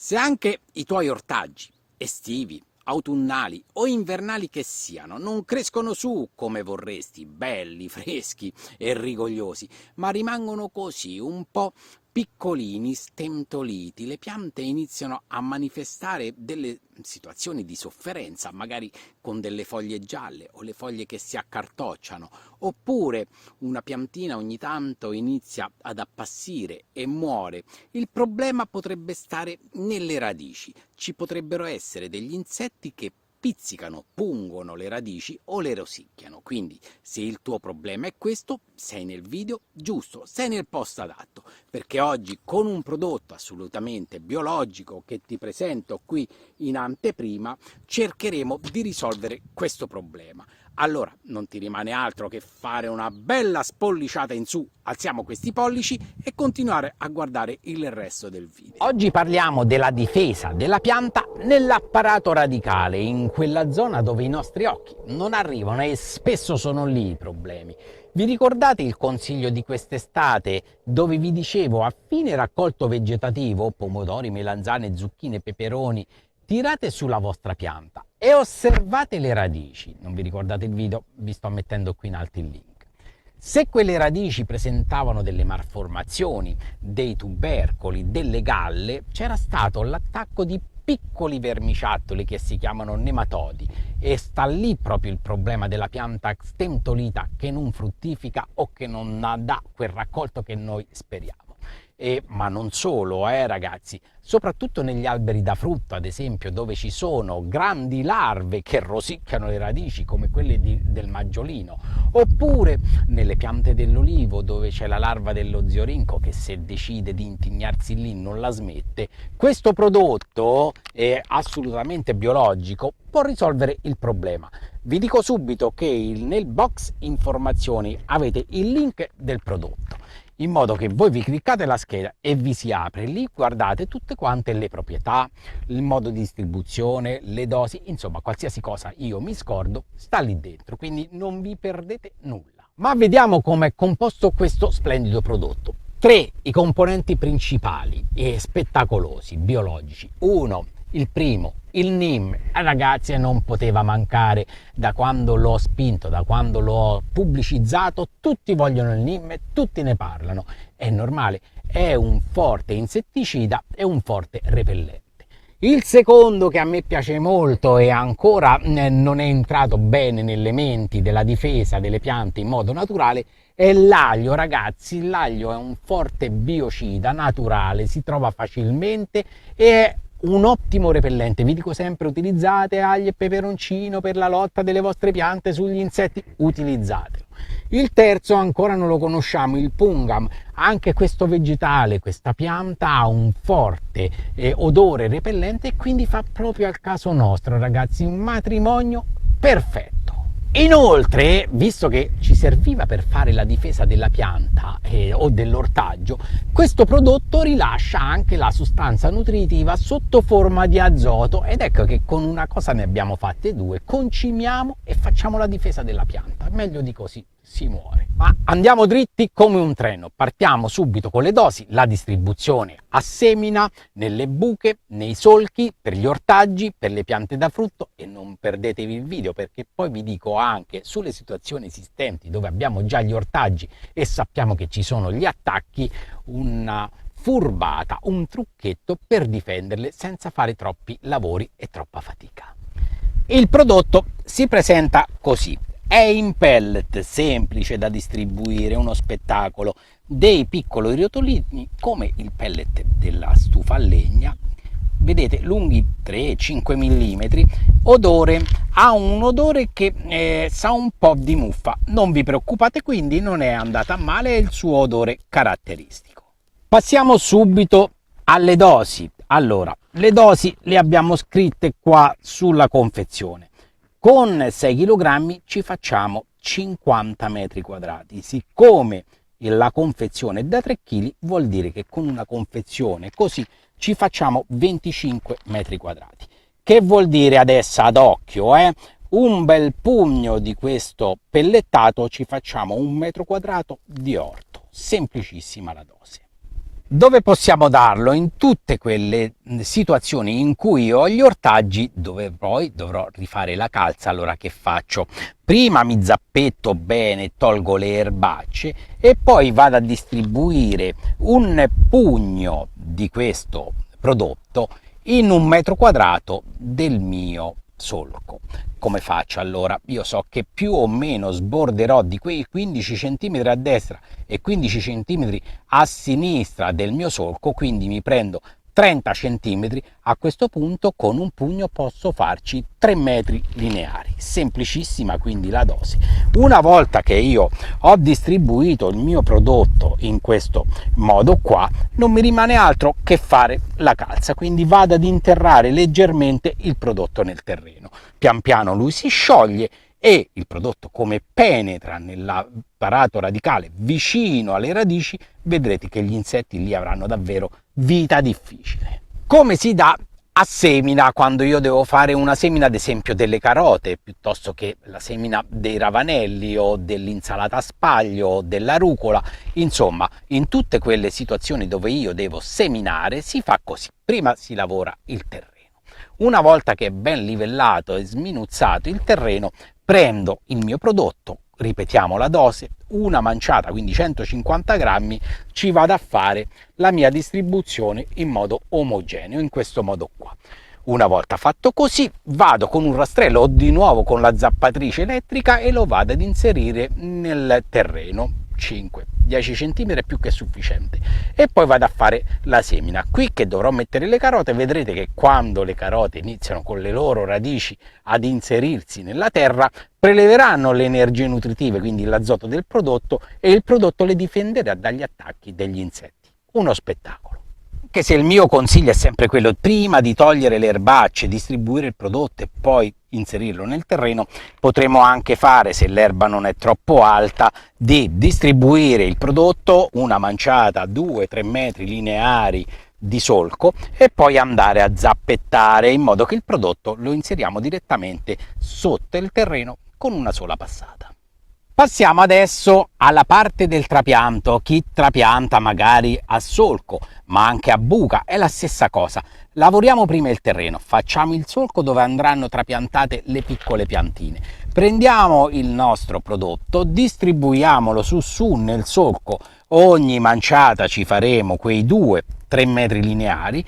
Se anche i tuoi ortaggi, estivi, autunnali o invernali che siano, non crescono su come vorresti, belli, freschi e rigogliosi, ma rimangono così un po' piccolini, stentoliti, le piante iniziano a manifestare delle situazioni di sofferenza, magari con delle foglie gialle o le foglie che si accartocciano, oppure una piantina ogni tanto inizia ad appassire e muore. Il problema potrebbe stare nelle radici. Ci potrebbero essere degli insetti che pizzicano, pungono le radici o le rosicchiano. Quindi se il tuo problema è questo, sei nel video giusto, sei nel posto adatto, perché oggi con un prodotto assolutamente biologico che ti presento qui in anteprima cercheremo di risolvere questo problema. Allora non ti rimane altro che fare una bella spolliciata in su, alziamo questi pollici e continuare a guardare il resto del video. Oggi parliamo della difesa della pianta nell'apparato radicale, in quella zona dove i nostri occhi non arrivano e spesso sono lì i problemi. Vi ricordate il consiglio di quest'estate dove vi dicevo a fine raccolto vegetativo, pomodori, melanzane, zucchine, peperoni, tirate sulla vostra pianta e osservate le radici. Non vi ricordate il video? Vi sto mettendo qui in alto il link. Se quelle radici presentavano delle malformazioni, dei tubercoli, delle galle, c'era stato l'attacco di piccoli vermiciattoli che si chiamano nematodi, e sta lì proprio il problema della pianta stentolita che non fruttifica o che non dà quel raccolto che noi speriamo. Ma non solo, ragazzi, soprattutto negli alberi da frutto, ad esempio, dove ci sono grandi larve che rosicchiano le radici come quelle del maggiolino, oppure nelle piante dell'olivo dove c'è la larva dello ziorinco che se decide di intignarsi lì non la smette. Questo prodotto è assolutamente biologico, può risolvere il problema. Vi dico subito che nel box informazioni avete il link del prodotto, in modo che voi vi cliccate la scheda e vi si apre. Lì guardate tutte quante le proprietà, il modo di distribuzione, le dosi, insomma qualsiasi cosa io mi scordo sta lì dentro, quindi non vi perdete nulla. Ma vediamo come è composto questo splendido prodotto. 3 i componenti principali e spettacolosi, biologici. 1. Il primo, il NEEM, ragazzi, non poteva mancare. Da quando l'ho spinto, da quando l'ho pubblicizzato, tutti vogliono il NEEM e tutti ne parlano. È normale, è un forte insetticida e un forte repellente. Il secondo, che a me piace molto e ancora non è entrato bene nelle menti della difesa delle piante in modo naturale, è l'aglio. Ragazzi, l'aglio è un forte biocida naturale, si trova facilmente e è un ottimo repellente. Vi dico sempre: utilizzate aglio e peperoncino per la lotta delle vostre piante sugli insetti, utilizzatelo. Il terzo ancora non lo conosciamo, il pungam. Anche questo vegetale, questa pianta ha un forte odore repellente e quindi fa proprio al caso nostro, ragazzi, un matrimonio perfetto. Inoltre, visto che ci serviva per fare la difesa della pianta o dell'ortaggio, questo prodotto rilascia anche la sostanza nutritiva sotto forma di azoto, ed ecco che con una cosa ne abbiamo fatte 2: concimiamo e facciamo la difesa della pianta. Meglio di così si muore. Ma andiamo dritti come un treno, partiamo subito con le dosi, la distribuzione a semina, nelle buche, nei solchi, per gli ortaggi, per le piante da frutto. E non perdetevi il video, perché poi vi dico anche sulle situazioni esistenti dove abbiamo già gli ortaggi e sappiamo che ci sono gli attacchi, una furbata, un trucchetto per difenderle senza fare troppi lavori e troppa fatica. Il prodotto si presenta così. È in pellet, semplice da distribuire, uno spettacolo, dei piccoli rotolini come il pellet della stufa a legna, vedete, lunghi 3-5 mm, odore, ha un odore che sa un po' di muffa, non vi preoccupate, quindi non è andata a male, è il suo odore caratteristico. Passiamo subito alle dosi. Allora, le dosi le abbiamo scritte qua sulla confezione. Con 6 kg ci facciamo 50 metri quadrati. Siccome la confezione è da 3 kg, vuol dire che con una confezione così ci facciamo 25 metri quadrati. Che vuol dire adesso ad occhio? Un bel pugno di questo pellettato ci facciamo 1 metro quadrato di orto. Semplicissima la dose. Dove possiamo darlo? In tutte quelle situazioni in cui ho gli ortaggi, dove poi dovrò rifare la calza. Allora che faccio? Prima mi zappetto bene, tolgo le erbacce e poi vado a distribuire un pugno di questo prodotto in 1 metro quadrato del mio solco. Come faccio allora? Io so che più o meno sborderò di quei 15 cm a destra e 15 cm a sinistra del mio solco, quindi mi prendo 30 cm. A questo punto con un pugno posso farci 3 metri lineari. Semplicissima quindi la dose. Una volta che io ho distribuito il mio prodotto in questo modo qua, non mi rimane altro che fare la calza, quindi vado ad interrare leggermente il prodotto nel terreno. Pian piano lui si scioglie e il prodotto, come penetra nell'apparato radicale vicino alle radici, vedrete che gli insetti lì avranno davvero vita difficile. Come si dà a semina quando io devo fare una semina, ad esempio delle carote, piuttosto che la semina dei ravanelli o dell'insalata a spaglio o della rucola? Insomma, in tutte quelle situazioni dove io devo seminare si fa così: prima si lavora il terreno. Una volta che è ben livellato e sminuzzato il terreno, prendo il mio prodotto, ripetiamo la dose, una manciata, quindi 150 grammi, ci vado a fare la mia distribuzione in modo omogeneo, in questo modo qua. Una volta fatto così, vado con un rastrello o di nuovo con la zappatrice elettrica e lo vado ad inserire nel terreno. 5-10 cm è più che sufficiente, e poi vado a fare la semina. Qui che dovrò mettere le carote, vedrete che quando le carote iniziano con le loro radici ad inserirsi nella terra, preleveranno le energie nutritive, quindi l'azoto del prodotto, e il prodotto le difenderà dagli attacchi degli insetti. Uno spettacolo. Anche se il mio consiglio è sempre quello: prima di togliere le erbacce, distribuire il prodotto e poi inserirlo nel terreno, potremo anche fare, se l'erba non è troppo alta, di distribuire il prodotto una manciata 2-3 metri lineari di solco e poi andare a zappettare, in modo che il prodotto lo inseriamo direttamente sotto il terreno con una sola passata. Passiamo adesso alla parte del trapianto. Chi trapianta magari a solco, ma anche a buca, è la stessa cosa. Lavoriamo prima il terreno, facciamo il solco dove andranno trapiantate le piccole piantine. Prendiamo il nostro prodotto, distribuiamolo su nel solco. Ogni manciata ci faremo quei 2-3 metri lineari.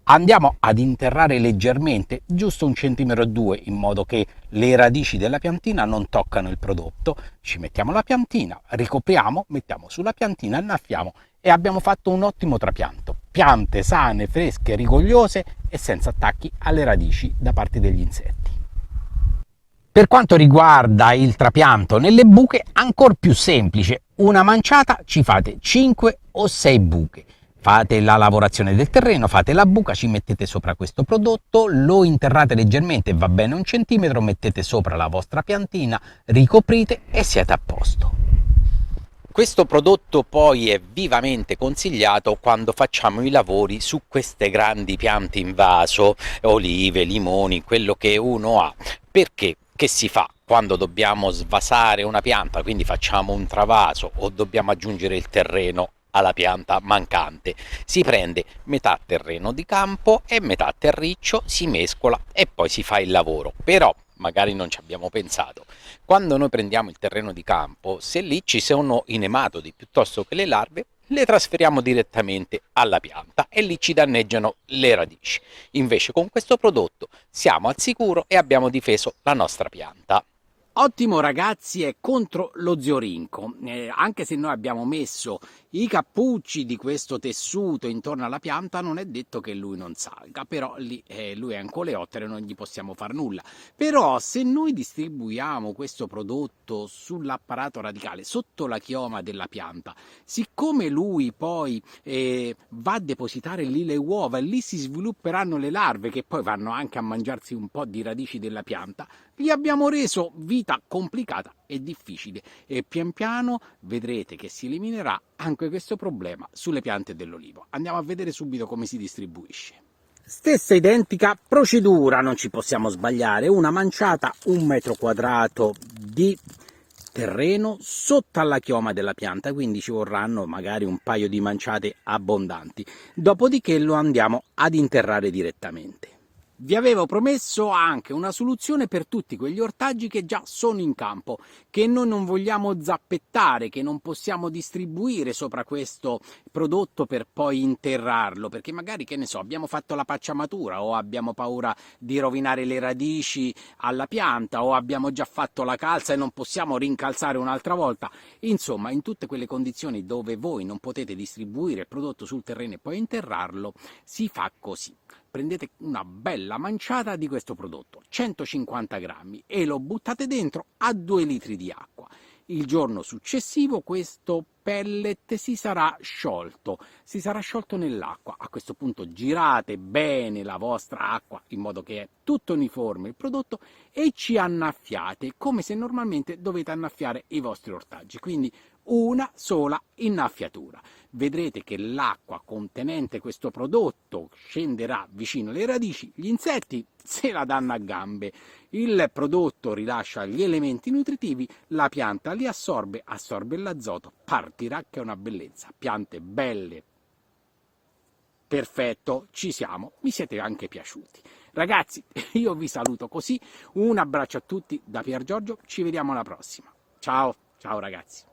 Andiamo ad interrare leggermente, giusto 1 centimetro o 2, in modo che le radici della piantina non toccano il prodotto. Ci mettiamo la piantina, ricopriamo, mettiamo sulla piantina, annaffiamo e abbiamo fatto un ottimo trapianto. Piante sane, fresche, rigogliose e senza attacchi alle radici da parte degli insetti. Per quanto riguarda il trapianto nelle buche, ancora più semplice. Una manciata ci fate 5 o 6 buche. Fate la lavorazione del terreno, fate la buca, ci mettete sopra questo prodotto, lo interrate leggermente, va bene 1 centimetro, mettete sopra la vostra piantina, ricoprite e siete a posto. Questo prodotto poi è vivamente consigliato quando facciamo i lavori su queste grandi piante in vaso, olive, limoni, quello che uno ha. Perché? Che si fa quando dobbiamo svasare una pianta, quindi facciamo un travaso o dobbiamo aggiungere il terreno alla pianta mancante? Si prende metà terreno di campo e metà terriccio, si mescola e poi si fa il lavoro. Però magari non ci abbiamo pensato: quando noi prendiamo il terreno di campo, se lì ci sono i nematodi piuttosto che le larve, le trasferiamo direttamente alla pianta e lì ci danneggiano le radici. Invece con questo prodotto siamo al sicuro e abbiamo difeso la nostra pianta. Ottimo ragazzi, è contro lo ziorinco. Anche se noi abbiamo messo i cappucci di questo tessuto intorno alla pianta, non è detto che lui non salga, però lì lui è un coleottero e non gli possiamo far nulla. Però se noi distribuiamo questo prodotto sull'apparato radicale, sotto la chioma della pianta, siccome lui poi va a depositare lì le uova e lì si svilupperanno le larve che poi vanno anche a mangiarsi un po' di radici della pianta, gli abbiamo reso vita complicata e difficile, e pian piano vedrete che si eliminerà anche questo problema sulle piante dell'olivo. Andiamo a vedere subito come si distribuisce. Stessa identica procedura, non ci possiamo sbagliare: una manciata 1 metro quadrato di terreno sotto alla chioma della pianta, quindi ci vorranno magari un paio di manciate abbondanti. Dopodiché lo andiamo ad interrare direttamente. Vi avevo promesso anche una soluzione per tutti quegli ortaggi che già sono in campo, che noi non vogliamo zappettare, che non possiamo distribuire sopra questo prodotto per poi interrarlo, perché magari, che ne so, abbiamo fatto la pacciamatura o abbiamo paura di rovinare le radici alla pianta o abbiamo già fatto la calza e non possiamo rincalzare un'altra volta. Insomma, in tutte quelle condizioni dove voi non potete distribuire il prodotto sul terreno e poi interrarlo, si fa così. Prendete una bella manciata di questo prodotto, 150 grammi, e lo buttate dentro a 2 litri di acqua. Il giorno successivo questo pellet si sarà sciolto nell'acqua. A questo punto girate bene la vostra acqua in modo che è tutto uniforme il prodotto e ci annaffiate come se normalmente dovete annaffiare i vostri ortaggi, quindi una sola innaffiatura. Vedrete che l'acqua contenente questo prodotto scenderà vicino alle radici, gli insetti se la danno a gambe, il prodotto rilascia gli elementi nutritivi, la pianta li assorbe l'azoto, partirà che è una bellezza, piante belle. Perfetto, ci siamo, mi siete anche piaciuti. Ragazzi, io vi saluto così, un abbraccio a tutti da Pier Giorgio, ci vediamo alla prossima. Ciao, ciao ragazzi.